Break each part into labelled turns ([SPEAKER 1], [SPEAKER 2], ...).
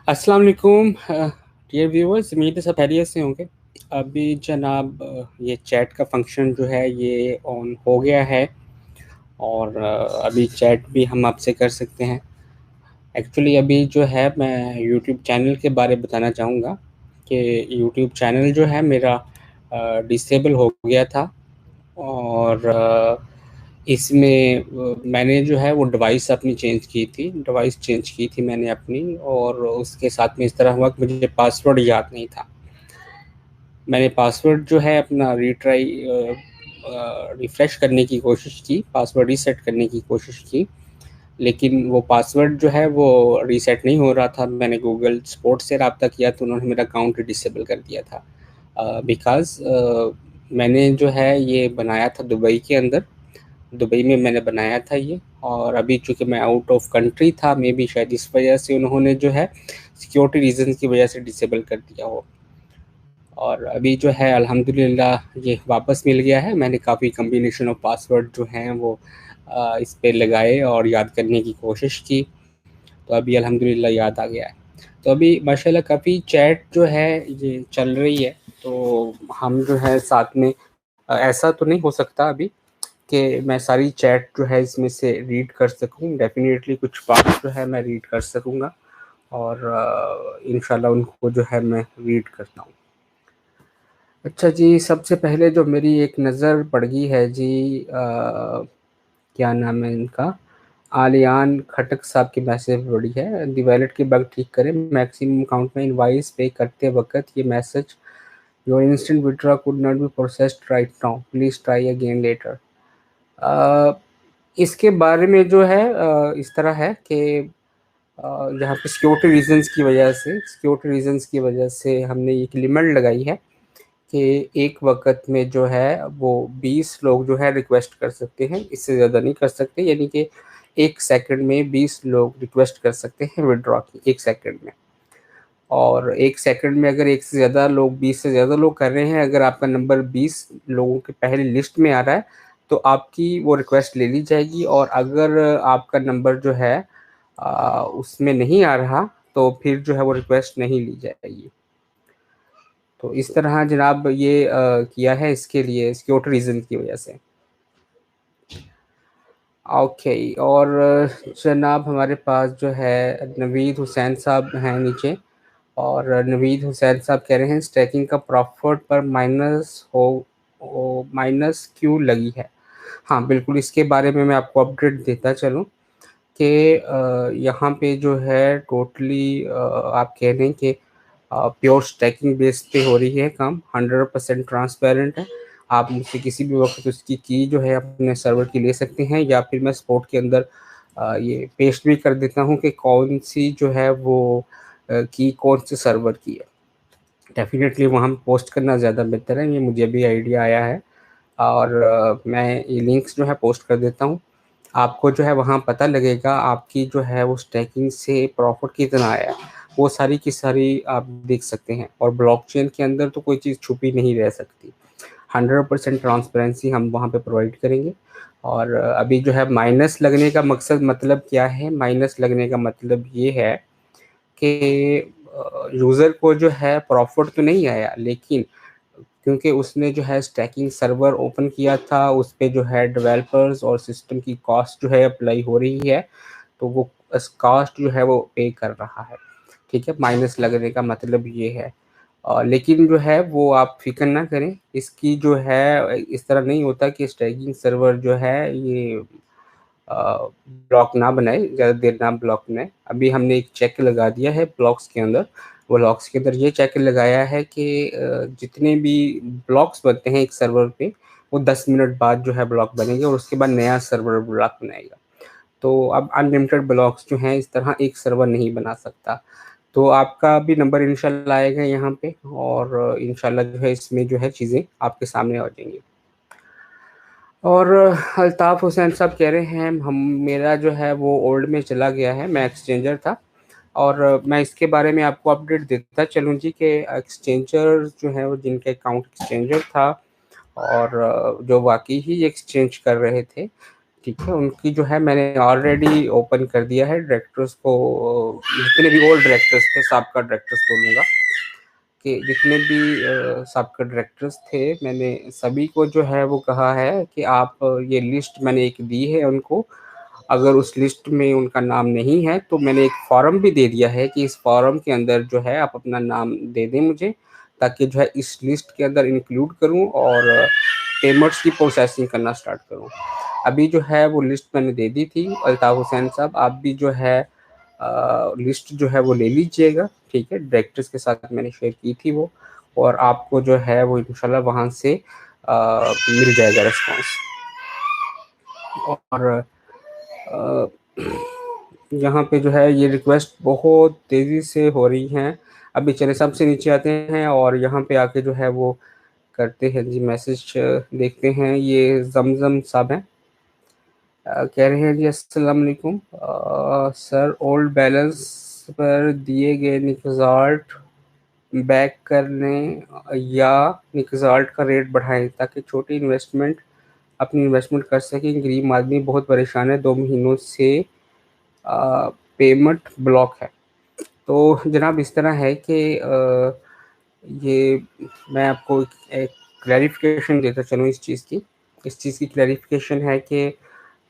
[SPEAKER 1] अस्सलाम वालेकुम dear viewers, उम्मीद है सब खैरियत से होंगे। अभी जनाब ये चैट का फंक्शन जो है ये ऑन हो गया है और अभी चैट भी हम आपसे कर सकते हैं। एक्चुअली अभी जो है मैं यूट्यूब चैनल के बारे में बताना चाहूँगा कि यूट्यूब चैनल जो है मेरा डिसेबल हो गया था और इसमें मैंने जो है वो डिवाइस अपनी डिवाइस चेंज की थी मैंने अपनी, और उसके साथ में इस तरह हुआ कि मुझे पासवर्ड याद नहीं था। मैंने पासवर्ड जो है अपना रिफ्रेश करने की कोशिश की, पासवर्ड रीसेट करने की कोशिश की, लेकिन वो पासवर्ड जो है वो रीसेट नहीं हो रहा था। मैंने गूगल सपोर्ट से रब्ता किया तो उन्होंने मेरा अकाउंट डिसेबल कर दिया था बिकॉज़ मैंने जो है ये बनाया था दुबई के अंदर। दुबई में मैंने बनाया था ये, और अभी चूँकि मैं आउट ऑफ कंट्री था, मे बी शायद इस वजह से उन्होंने जो है सिक्योरिटी रीज़न्स की वजह से डिसेबल कर दिया हो। और अभी जो है अल्हम्दुलिल्लाह ये वापस मिल गया है। मैंने काफ़ी कॉम्बिनेशन ऑफ पासवर्ड जो हैं वो इस पे लगाए और याद करने की कोशिश की, तो अभी अल्हम्दुलिल्लाह याद आ गया है। तो अभी माशाल्लाह काफ़ी चैट जो है ये चल रही है, तो हम जो है साथ में ऐसा तो नहीं हो सकता अभी कि मैं सारी चैट जो है इसमें से रीड कर सकूँ। डेफ़िनेटली कुछ पार्ट जो है मैं रीड कर सकूँगा और इंशाल्लाह उनको जो है मैं रीड करता हूँ। अच्छा जी, सबसे पहले जो मेरी एक नज़र पड़ गई है जी, क्या नाम है इनका? आलियान खटक साहब की मैसेज पड़ी है। दी वॉलेट की बग ठीक करें, मैक्सिमम अकाउंट में इनवॉइस पे करते वक़्त ये message your instant withdraw could not be processed right now, please try again later. अ, इसके बारे में जो है इस तरह है कि यहाँ पे सिक्योरिटी रीज़न्स की वजह से हमने एक लिमिट लगाई है कि एक वक़्त में जो है वो 20 लोग जो है रिक्वेस्ट कर सकते हैं, इससे ज़्यादा नहीं कर सकते। यानी कि 1 सेकंड में 20 लोग रिक्वेस्ट कर सकते हैं विथड्रॉ की, 1 सेकंड में। और 1 सेकंड में अगर 1 से ज़्यादा लोग 20 से ज़्यादा लोग कर रहे हैं, अगर आपका नंबर 20 लोगों की पहली लिस्ट में आ रहा है, तो आपकी वो रिक्वेस्ट ले ली जाएगी, और अगर आपका नंबर जो है उसमें नहीं आ रहा, तो फिर जो है वो रिक्वेस्ट नहीं ली जाएगी। तो इस तरह जनाब ये किया है इसके लिए सिक्योरिटी रीज़न की वजह से। ओके, और जनाब हमारे पास जो है नवीद हुसैन साहब हैं नीचे, और नवीद हुसैन साहब कह रहे हैं स्टैकिंग का प्रॉफिट पर माइनस क्यों लगी है। हाँ बिल्कुल, इसके बारे में मैं आपको अपडेट देता चलूँ कि यहाँ पे जो है टोटली आप कह दें कि प्योर स्टैकिंग बेस पे हो रही है काम, 100% ट्रांसपेरेंट है। आप मुझसे किसी भी वक्त उसकी की जो है अपने सर्वर की ले सकते हैं, या फिर मैं सपोर्ट के अंदर ये पेस्ट भी कर देता हूँ कि कौन सी जो है वो की कौन से सर्वर की है। डेफ़िनेटली वहाँ पोस्ट करना ज़्यादा बेहतर है, ये मुझे भी आइडिया आया है, और मैं ये लिंक्स जो है पोस्ट कर देता हूँ। आपको जो है वहाँ पता लगेगा आपकी जो है वो स्टैकिंग से प्रॉफ़िट कितना आया है, वो सारी की सारी आप देख सकते हैं। और ब्लॉकचेन के अंदर तो कोई चीज़ छुपी नहीं रह सकती, 100% ट्रांसपेरेंसी हम वहाँ पे प्रोवाइड करेंगे। और अभी जो है माइनस लगने का मकसद मतलब क्या है? माइनस लगने का मतलब ये है कि यूज़र को जो है प्रॉफ़िट तो नहीं आया, लेकिन क्योंकि उसने जो है स्टैकिंग सर्वर ओपन किया था, उस पे जो है डेवलपर्स और सिस्टम की कॉस्ट जो है अप्लाई हो रही है, तो वो इस कॉस्ट जो है वो पे कर रहा है। ठीक है? माइनस लगने का मतलब ये है। लेकिन जो है वो आप फ़िक्र ना करें, इसकी जो है इस तरह नहीं होता कि स्टैकिंग सर्वर जो है ये ब्लॉक ना बनाए, ज़्यादा देर ना ब्लॉक बनाए। अभी हमने एक चेक लगा दिया है ब्लॉक्स के अंदर, वो लॉक्स के अंदर ये चेक लगाया है कि जितने भी ब्लॉक्स बनते हैं एक सर्वर पे, वो 10 मिनट बाद जो है ब्लॉक बनेंगे, और उसके बाद नया सर्वर ब्लॉक बनाएगा। तो अब अनलिमिटेड ब्लॉक्स जो हैं इस तरह एक सर्वर नहीं बना सकता। तो आपका भी नंबर इंशाल्लाह आएगा यहाँ पे, और इंशाल्लाह जो है इसमें जो है चीज़ें आपके सामने आ जाएँगी। और अल्ताफ़ हुसैन साहब कह रहे हैं हम मेरा जो है वो ओल्ड में चला गया है, मैं एक्सचेंजर था, और मैं इसके बारे में आपको अपडेट देता चलूँ जी कि एक्सचेंजर जो है वो जिनके अकाउंट एक्सचेंजर था और जो वाक़ई ही एक्सचेंज कर रहे थे, ठीक है, उनकी जो है मैंने ऑलरेडी ओपन कर दिया है डायरेक्टर्स को, जितने भी ओल्ड डायरेक्टर्स थे, साबका डायरेक्टर्स बोलूँगा कि जितने भी साबका डायरेक्टर्स थे, मैंने सभी को जो है वो कहा है कि आप ये लिस्ट मैंने एक दी है उनको, अगर उस लिस्ट में उनका नाम नहीं है तो मैंने एक फॉर्म भी दे दिया है कि इस फॉर्म के अंदर जो है आप अपना नाम दे दें मुझे, ताकि जो है इस लिस्ट के अंदर इंक्लूड करूं और पेमेंट्स की प्रोसेसिंग करना स्टार्ट करूं। अभी जो है वो लिस्ट मैंने दे दी थी। अल्ताफ़ हुसैन साहब, आप भी जो है लिस्ट जो है वो ले लीजिएगा, ठीक है, डायरेक्टर्स के साथ मैंने शेयर की थी वो, और आपको जो है वो इंशाल्लाह वहाँ से मिल जाएगा रिस्पॉन्स। और अ, यहाँ पे जो है ये रिक्वेस्ट बहुत तेज़ी से हो रही हैं। अभी चले सबसे नीचे आते हैं और यहाँ पे आके जो है वो करते हैं जी मैसेज, देखते हैं। ये जमजम साहब हैं, कह रहे हैं जी अस्सलाम वालेकुम सर, ओल्ड बैलेंस पर दिए गए निकजाल्ट बैक करने या निकजाल्ट का रेट बढ़ाएं ताकि छोटी इन्वेस्टमेंट अपनी इन्वेस्टमेंट कर सकें। गरीब आदमी बहुत परेशान है, 2 महीनों से पेमेंट ब्लॉक है। तो जनाब इस तरह है कि ये मैं आपको एक क्लैरिफिकेशन देता चलूँ इस चीज़ की। इस चीज़ की क्लैरिफिकेशन है कि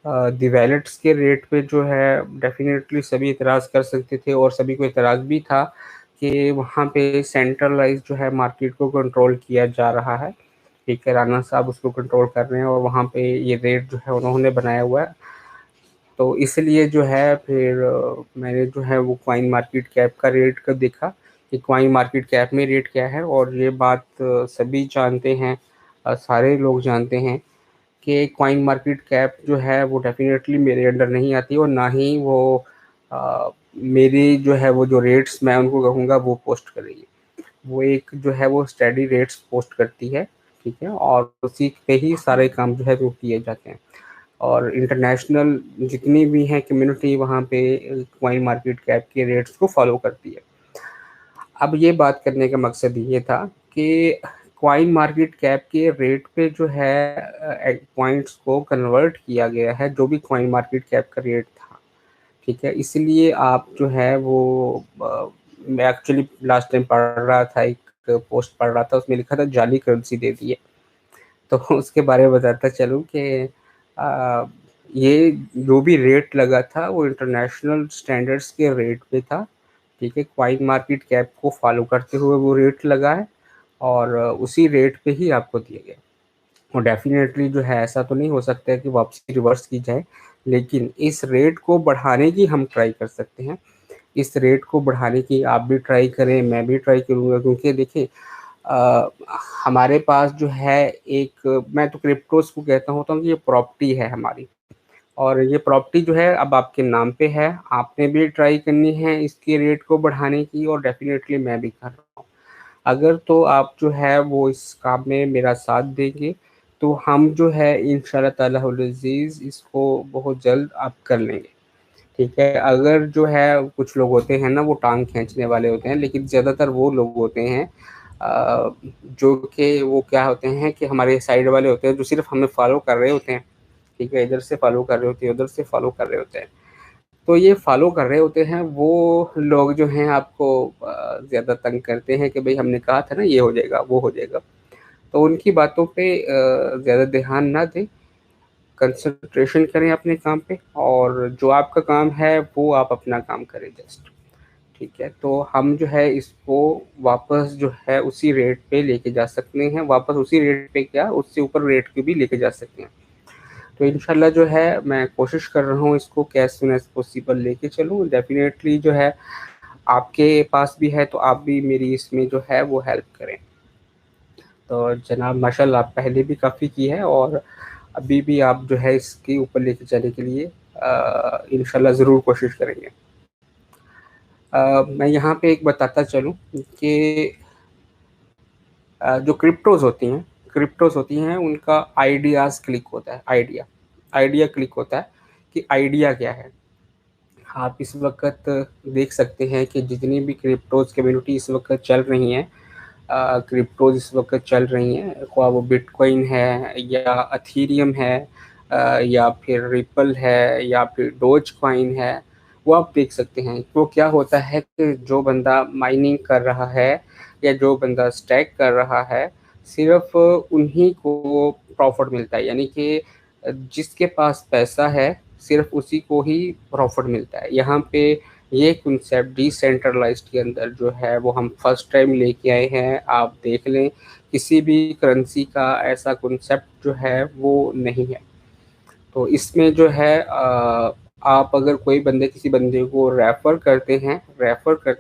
[SPEAKER 1] दी वैलेट्स के रेट पे जो है डेफिनेटली सभी इतराज़ कर सकते थे, और सभी को इतराज़ भी था कि वहाँ पे सेंट्रलाइज जो है मार्केट को कंट्रोल किया जा रहा है। ठीक है, राना साहब उसको कंट्रोल कर रहे हैं और वहाँ पे ये रेट जो है उन्होंने बनाया हुआ है। तो इसलिए जो है फिर मैंने जो है वो कॉइन मार्केट कैप का रेट का देखा कि कॉइन मार्केट कैप में रेट क्या है, और ये बात सभी जानते हैं, सारे लोग जानते हैं कि कॉइन मार्केट कैप जो है वो डेफिनेटली मेरे अंडर नहीं आती, और ना ही वो मेरी जो है वो जो रेट्स मैं उनको कहूँगा वो पोस्ट करेगी। वो एक जो है वो स्टडी रेट्स पोस्ट करती है, ठीक है, और उसी पे ही सारे काम जो है वो किए जाते हैं। और इंटरनेशनल जितनी भी हैं कम्युनिटी वहाँ पे कॉइन मार्केट कैप के रेट्स को फॉलो करती है। अब ये बात करने का मकसद ये था कि कॉइन मार्केट कैप के रेट पे जो है पॉइंट्स को कन्वर्ट किया गया है, जो भी कॉइन मार्केट कैप का रेट था, ठीक है। इसलिए आप जो है वो मैं एक्चुअली लास्ट टाइम पढ़ रहा था, एक पोस्ट पढ़ रहा था, उसमें लिखा था जाली करेंसी दे दी है। तो उसके बारे में बताता चलूँ कि ये जो भी रेट लगा था वो इंटरनेशनल स्टैंडर्ड्स के रेट पे था, ठीक है। कॉइन मार्केट कैप को फॉलो करते हुए वो रेट लगा है, और उसी रेट पे ही आपको दिए गए। और डेफिनेटली जो है ऐसा तो नहीं हो सकता है कि वापसी रिवर्स की जाए, लेकिन इस रेट को बढ़ाने की हम ट्राई कर सकते हैं। इस रेट को बढ़ाने की आप भी ट्राई करें, मैं भी ट्राई करूँगा, क्योंकि देखिए अ, हमारे पास जो है एक, मैं तो क्रिप्टोस को कहता हूँ कि ये प्रॉपर्टी है हमारी, और ये प्रॉपर्टी जो है अब आपके नाम पे है। आपने भी ट्राई करनी है इसके रेट को बढ़ाने की, और डेफिनेटली मैं भी कर रहा हूँ। अगर तो आप जो है वो इस काम में मेरा साथ देंगे तो हम जो है इंशाल्लाह ताला अल अज़ीज़ इसको बहुत जल्द आप कर लेंगे, ठीक है। अगर जो है कुछ लोग होते हैं ना वो टांग खींचने वाले होते हैं, लेकिन ज़्यादातर वो लोग होते हैं जो कि वो क्या होते हैं कि हमारे साइड वाले होते हैं, जो सिर्फ हमें फॉलो कर रहे होते हैं, ठीक है। इधर से फॉलो कर रहे होते हैं, उधर से फॉलो कर रहे होते हैं। तो ये फॉलो कर रहे होते हैं वो लोग जो हैं आपको ज़्यादा तंग करते हैं कि भाई हमने कहा था ना ये हो जाएगा, वो हो जाएगा। तो उनकी बातों पे ज़्यादा ध्यान ना दें, कंसंट्रेशन करें अपने काम पे, और जो आपका काम है वो आप अपना काम करें जस्ट, ठीक है। तो हम जो है इसको वापस जो है उसी रेट पे लेके जा सकते हैं, वापस उसी रेट पे क्या उससे ऊपर रेट पे भी लेके जा सकते हैं। तो इंशाल्लाह जो है मैं कोशिश कर रहा हूँ इसको कि एज़ सून एज़ पॉसिबल लेके चलूँ। डेफ़िनेटली जो है आपके पास भी है तो आप भी मेरी इसमें जो है वो हेल्प करें। तो जनाब माशाल्लाह आप पहले भी काफ़ी की है, और अभी भी आप जो है इसके ऊपर लेके जाने के लिए इंशाल्लाह ज़रूर कोशिश करेंगे। मैं यहाँ पे एक बताता चलूँ कि जो क्रिप्टोज़ होती हैं उनका आइडियाज़ क्लिक होता है, आइडिया क्लिक होता है कि आइडिया क्या है। आप इस वक़्त देख सकते हैं कि जितनी भी क्रिप्टोज़ कम्युनिटी इस वक़्त चल रही हैं, क्रिप्टोज़ इस वक़्त चल रही हैं, ख़्वा वो बिटकॉइन है या एथेरियम है या फिर रिपल है या फिर डोज कॉइन है, वो आप देख सकते हैं। वो क्या होता है कि जो बंदा माइनिंग कर रहा है या जो बंदा स्टैक कर रहा है, सिर्फ उन्हीं को प्रॉफिट मिलता है, यानी कि जिसके पास पैसा है सिर्फ उसी को ही प्रॉफिट मिलता है। यहाँ पे ये कॉन्सेप्ट डिसेंट्रलाइज्ड के अंदर जो है वो हम फर्स्ट टाइम लेके आए हैं। आप देख लें, किसी भी करेंसी का ऐसा कॉन्सेप्ट जो है वो नहीं है। तो इसमें जो है आप अगर कोई बंदे किसी बंदे को रेफ़र करते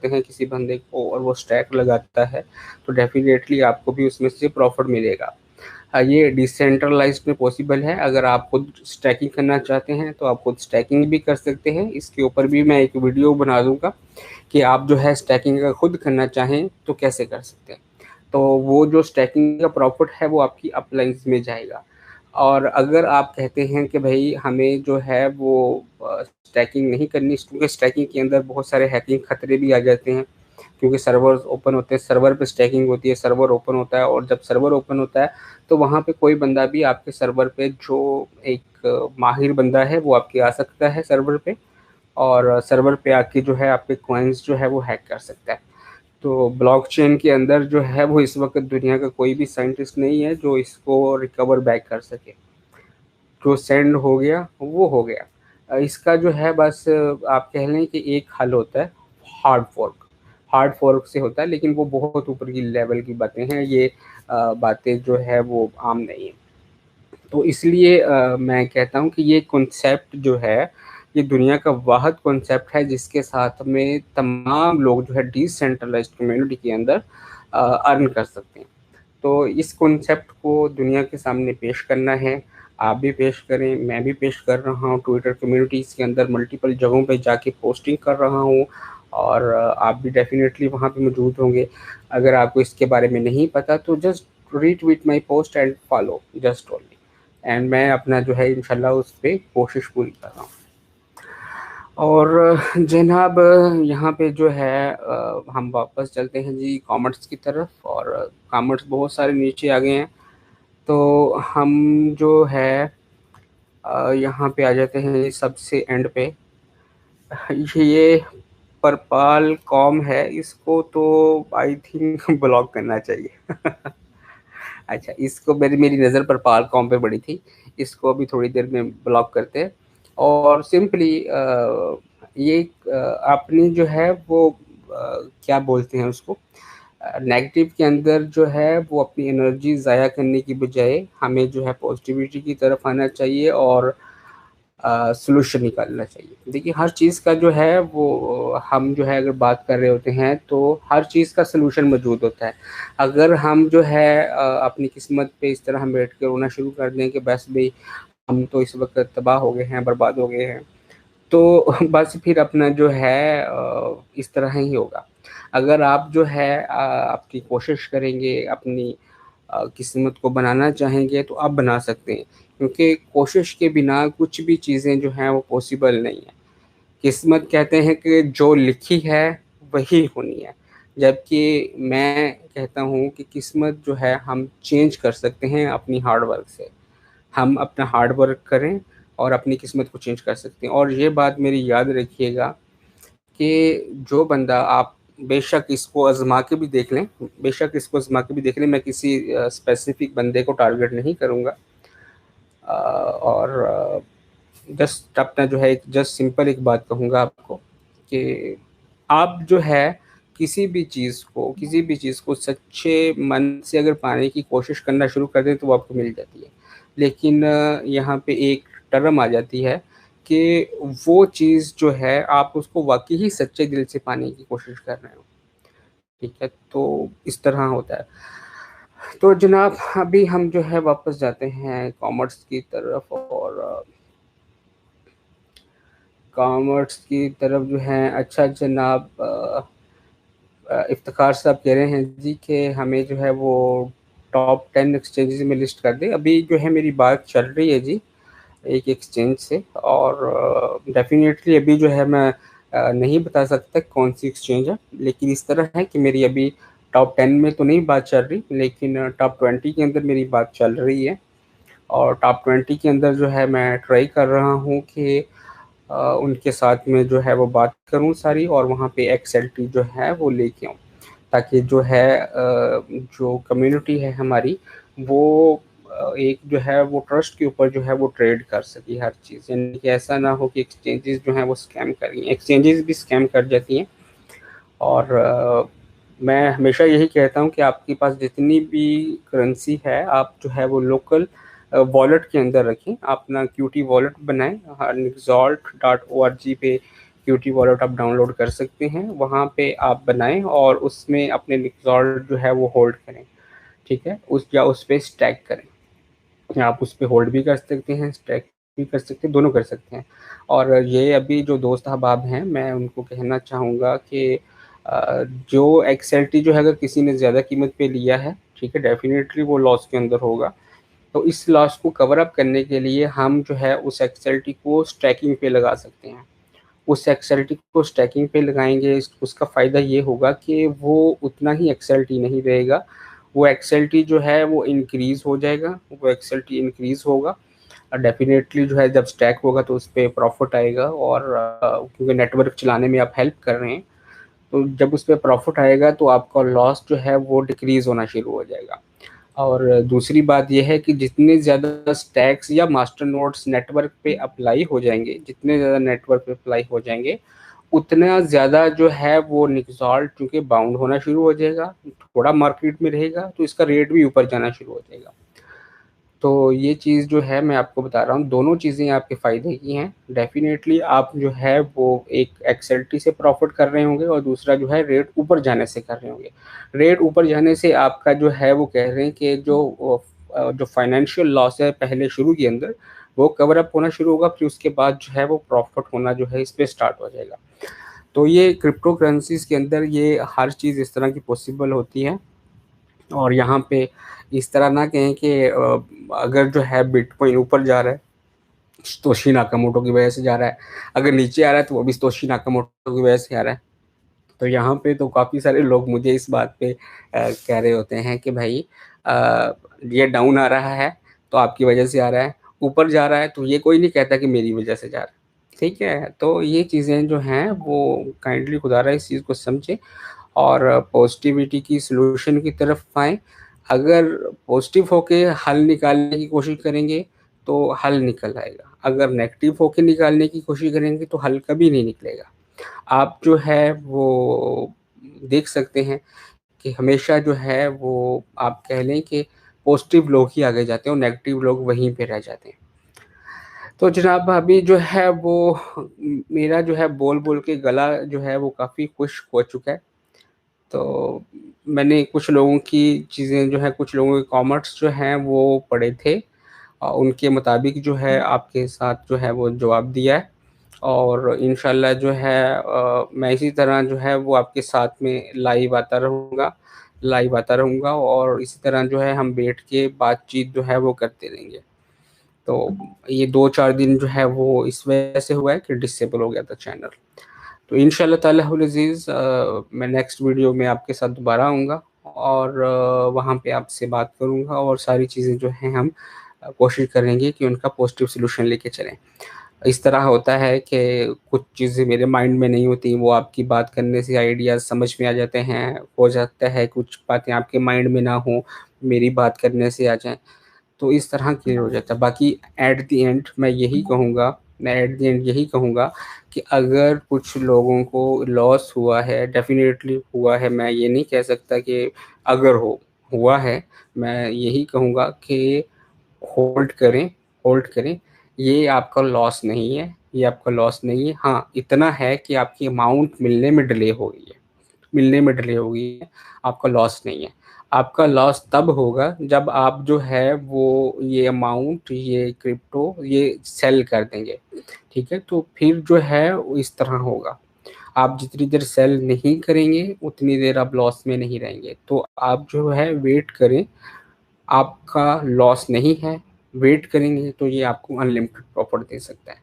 [SPEAKER 1] हैं किसी बंदे को और वो स्टैक लगाता है, तो डेफ़िनेटली आपको भी उसमें से प्रॉफ़िट मिलेगा। ये डिसेंट्रलाइज़्ड में पॉसिबल है। अगर आप खुद स्टैकिंग करना चाहते हैं, तो आप खुद स्टैकिंग भी कर सकते हैं। इसके ऊपर भी मैं एक वीडियो बना दूँगा कि आप जो है स्टैकिंग अगर खुद करना चाहें, तो कैसे कर सकते हैं। तो वो जो स्टैकिंग का प्रॉफ़िट है, वो आपकी अपलाइन्स में जाएगा। और अगर आप कहते हैं कि भई हमें जो है वो स्टैकिंग नहीं करनी, क्योंकि स्टैकिंग के अंदर बहुत सारे हैकिंग खतरे भी आ जाते हैं, क्योंकि सर्वर्स ओपन होते हैं, सर्वर पे स्टैकिंग होती है, सर्वर ओपन होता है, और जब सर्वर ओपन होता है तो वहाँ पे कोई बंदा भी आपके सर्वर पे, जो एक माहिर बंदा है, वो आपके आ सकता है सर्वर पे, और सर्वर पे आके जो है आपके कॉइन्स जो है वो हैक कर सकता है। तो ब्लॉकचेन के अंदर जो है वो इस वक़्त दुनिया का कोई भी साइंटिस्ट नहीं है जो इसको रिकवर बैक कर सके। जो सेंड हो गया, वो हो गया। इसका जो है बस आप कह लें कि एक हल होता है, हार्ड फ़ोर्क। हार्ड फ़ोर्क से होता है, लेकिन वो बहुत ऊपर की लेवल की बातें हैं, ये बातें जो है वो आम नहीं है। तो इसलिए मैं कहता हूँ कि ये कॉन्सेप्ट जो है, ये दुनिया का वाहिद कॉन्सेप्ट है जिसके साथ में तमाम लोग जो है डिसेंट्रलाइज़्ड कम्युनिटी के अंदर अर्न कर सकते हैं। तो इस कॉन्सेप्ट को दुनिया के सामने पेश करना है, आप भी पेश करें, मैं भी पेश कर रहा हूँ, ट्विटर कम्युनिटीज़ के अंदर मल्टीपल जगहों पे जाके पोस्टिंग कर रहा हूँ, और आप भी डेफ़िनेटली वहाँ पे मौजूद होंगे। अगर आपको इसके बारे में नहीं पता, तो just retweet my post and follow just only, and मैं अपना जो है इंशाल्लाह उस पे कोशिश पूरी कर रहा हूँ। और जनाब, यहाँ पे जो है हम वापस चलते हैं जी कॉमेंट्स की तरफ, और कॉमेंट्स बहुत सारे नीचे आ गए हैं। तो हम जो है यहाँ पे आ जाते हैं सबसे एंड पे। ये परपाल कॉम है, इसको तो आई थिंक ब्लॉक करना चाहिए। अच्छा, इसको मेरी नज़र परपाल कॉम पे पड़ी थी, इसको अभी थोड़ी देर में ब्लॉक करते हैं। और सिंपली ये अपनी जो है वो क्या बोलते हैं उसको, नेगेटिव के अंदर जो है वो अपनी एनर्जी ज़ाया करने की बजाय हमें जो है पॉजिटिविटी की तरफ आना चाहिए और सॉल्यूशन निकालना चाहिए। देखिए, हर चीज़ का जो है वो हम जो है अगर बात कर रहे होते हैं, तो हर चीज़ का सॉल्यूशन मौजूद होता है। अगर हम जो है अपनी किस्मत पे इस तरह हम बैठ के रोना शुरू कर दें कि बस भई हम तो इस वक़्त तबाह हो गए हैं, बर्बाद हो गए हैं, तो बस फिर अपना जो है इस तरह ही होगा। अगर आप जो है आपकी कोशिश करेंगे, अपनी किस्मत को बनाना चाहेंगे, तो आप बना सकते हैं, क्योंकि कोशिश के बिना कुछ भी चीज़ें जो हैं वो पॉसिबल नहीं है। किस्मत कहते हैं कि जो लिखी है वही होनी है, जबकि मैं कहता हूँ कि किस्मत जो है हम चेंज कर सकते हैं अपनी हार्ड वर्क से। हम अपना हार्ड वर्क करें और अपनी किस्मत को चेंज कर सकते हैं। और ये बात मेरी याद रखिएगा कि जो बंदा, आप बेशक इसको आज़मा के भी देख लें, बेशक इसको आज़मा के भी देख लें, मैं किसी स्पेसिफ़िक बंदे को टारगेट नहीं करूँगा। और जस्ट अपना जो है एक जस्ट सिंपल एक बात कहूँगा आपको कि आप जो है किसी भी चीज़ को सच्चे मन से अगर पाने की कोशिश करना शुरू कर दें, तो वो आपको मिल जाती है। लेकिन यहाँ पे एक टर्म आ जाती है कि वो चीज़ जो है आप उसको वाक़ई ही सच्चे दिल से पाने की कोशिश कर रहे हो, ठीक है? तो इस तरह होता है। तो जनाब, अभी हम जो है वापस जाते हैं कॉमर्स की तरफ, और कॉमर्स की तरफ जो है, अच्छा जनाब, इफ्तिखार साहब कह रहे हैं जी कि हमें जो है वो टॉप 10 एक्सचेंजेस में लिस्ट कर दें। अभी जो है मेरी बात चल रही है जी एक एक्सचेंज से, और डेफ़िनेटली अभी जो है मैं नहीं बता सकता कौन-सी एक्सचेंज है, लेकिन इस तरह है कि मेरी अभी टॉप 10 में तो नहीं बात चल रही, लेकिन टॉप 20 के अंदर मेरी बात चल रही है। और टॉप 20 के अंदर जो है मैं ट्राई कर रहा हूँ कि उनके साथ में जो है वो बात करूँ सारी, और वहाँ पे एक्सएलटी जो है वो लेके आऊँ, ताकि जो है जो कम्युनिटी है हमारी वो एक जो है वो ट्रस्ट के ऊपर जो है वो ट्रेड कर सके हर चीज़। यानी कि ऐसा ना हो कि एक्सचेंजेस जो हैं वो स्कैम करें, एक्सचेंजेस भी स्कैम कर जाती हैं। और मैं हमेशा यही कहता हूँ कि आपके पास जितनी भी करेंसी है, आप जो है वो लोकल वॉलेट के अंदर रखें, अपना क्यूटी वॉलेट बनाएं। nixalt.org पे क्यूटी वॉलेट आप डाउनलोड कर सकते हैं, वहाँ पे आप बनाएं और उसमें अपने निक्सॉल्ट जो है वो होल्ड करें, ठीक है। उस पे स्टैक करें, आप उस पे होल्ड भी कर सकते हैं, स्टैक भी कर सकते हैं, दोनों कर सकते हैं। और ये अभी जो दोस्त अहबाब हैं, मैं उनको कहना चाहूँगा कि जो एक्सएलटी जो है अगर किसी ने ज़्यादा कीमत पे लिया है, ठीक है, डेफिनेटली वो लॉस के अंदर होगा। तो इस लॉस को कवर अप करने के लिए हम जो है उस एक्सएलटी को स्टैकिंग पे लगा सकते हैं। उस एक्सएलटी को स्टैकिंग पे लगाएंगे, उसका फ़ायदा ये होगा कि वो उतना ही एक्सएलटी नहीं रहेगा, वो एक्सएलटी जो है वो इंक्रीज़ हो जाएगा, वो एक्सएलटी इंक्रीज़ होगा। डेफिनेटली जो है जब स्टैक होगा तो उस पे प्रॉफिट आएगा, और क्योंकि नेटवर्क चलाने में आप हेल्प कर रहे हैं, तो जब उस पे प्रॉफिट आएगा तो आपका लॉस जो है वो डिक्रीज़ होना शुरू हो जाएगा। और दूसरी बात ये है कि जितने ज़्यादा स्टैक्स या मास्टर नोड्स नेटवर्क पे अप्लाई हो जाएंगे, जितने ज़्यादा नेटवर्क पे अप्लाई हो जाएंगे, उतना ज़्यादा जो है वो निक्सॉल्ट चूँकि बाउंड होना शुरू हो जाएगा, थोड़ा मार्केट में रहेगा तो इसका रेट भी ऊपर जाना शुरू हो जाएगा। तो ये चीज़ जो है मैं आपको बता रहा हूँ, दोनों चीज़ें आपके फ़ायदे की हैं। डेफ़िनेटली आप जो है वो एक एक्सएलटी से प्रॉफ़िट कर रहे होंगे, और दूसरा जो है रेट ऊपर जाने से कर रहे होंगे। रेट ऊपर जाने से आपका जो है वो कह रहे हैं कि जो फाइनेंशियल लॉस है पहले शुरू के अंदर, वो कवर अप होना शुरू होगा, फिर उसके बाद जो है वो प्रॉफ़िट होना जो है इस पे स्टार्ट हो जाएगा। तो ये क्रिप्टो करेंसीज़ के अंदर ये हर चीज़ इस तरह की पॉसिबल होती है। और यहाँ पे इस तरह ना कहें कि अगर जो है बिटकॉइन ऊपर जा रहा है, सतोशी नाकामोटो की वजह से जा रहा है, अगर नीचे आ रहा है तो वो भी सतोशी नाकामोटो की वजह से आ रहा है। तो यहाँ पे तो काफ़ी सारे लोग मुझे इस बात पे कह रहे होते हैं कि भाई ये डाउन आ रहा है तो आपकी वजह से आ रहा है, ऊपर जा रहा है तो ये कोई नहीं कहता कि मेरी वजह से जा रहा है, ठीक है। तो ये चीज़ें जो हैं वो काइंडली खुदारा इस चीज़ को समझें और पॉजिटिविटी की सॉल्यूशन की तरफ आएँ। अगर पॉजिटिव होके हल निकालने की कोशिश करेंगे तो हल निकल आएगा, अगर नेगेटिव होके निकालने की कोशिश करेंगे तो हल कभी नहीं निकलेगा। आप जो है वो देख सकते हैं कि हमेशा जो है वो आप कह लें कि पॉजिटिव लोग ही आगे जाते हैं और नेगेटिव लोग वहीं पे रह जाते हैं। तो जनाब अभी जो है वो मेरा जो है बोल-बोल के गला जो है वो काफ़ी खुश्क हो चुका है। तो मैंने कुछ लोगों की चीज़ें जो है, कुछ लोगों के कमेंट्स जो हैं वो पढ़े थे, उनके मुताबिक जो है आपके साथ जो है वो जवाब दिया है। और इंशाल्लाह जो है मैं इसी तरह जो है वो आपके साथ में लाइव आता रहूँगा और इसी तरह जो है हम बैठ के बातचीत जो है वो करते रहेंगे। तो ये 2-4 दिन जो है वो इस वजह से हुआ है कि डिसेबल हो गया था चैनल। तो इंशाल्लाह ताला हुल अज़ीज़ मैं नेक्स्ट वीडियो में आपके साथ दोबारा आऊँगा और वहाँ पे आपसे बात करूँगा और सारी चीज़ें जो हैं हम कोशिश करेंगे कि उनका पॉजिटिव सॉल्यूशन लेके चलें। इस तरह होता है कि कुछ चीज़ें मेरे माइंड में नहीं होती, वो आपकी बात करने से आइडियाज़ समझ में आ जाते हैं। हो सकता है कुछ बातें आपके माइंड में ना हों, मेरी बात करने से आ जाएँ। तो इस तरह क्लियर हो जाता है। बाकी मैं एट द एंड यही कहूँगा कि अगर कुछ लोगों को लॉस हुआ है, डेफ़िनेटली हुआ है, मैं ये नहीं कह सकता कि अगर हुआ है, मैं यही कहूँगा कि होल्ड करें होल्ड करें। ये आपका लॉस नहीं है, ये आपका लॉस नहीं है। हाँ, इतना है कि आपकी अमाउंट मिलने में डिले हो गई है, आपका लॉस नहीं है। आपका लॉस तब होगा जब आप जो है वो ये अमाउंट, ये क्रिप्टो ये सेल कर देंगे, ठीक है? तो फिर जो है वो इस तरह होगा। आप जितनी देर सेल नहीं करेंगे, उतनी देर आप लॉस में नहीं रहेंगे। तो आप जो है वेट करें, आपका लॉस नहीं है, वेट करेंगे तो ये आपको अनलिमिटेड प्रॉफ़िट दे सकता है।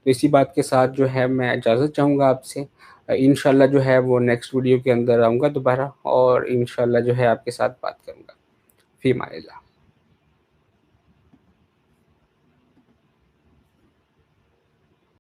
[SPEAKER 1] तो इसी बात के साथ जो है मैं इजाज़त चाहूँगा आपसे। इंशाल्लाह जो है वो नेक्स्ट वीडियो के अंदर आऊँगा दोबारा और इंशाल्लाह जो है आपके साथ बात करूँगा। फ़ी अमानिल्लाह।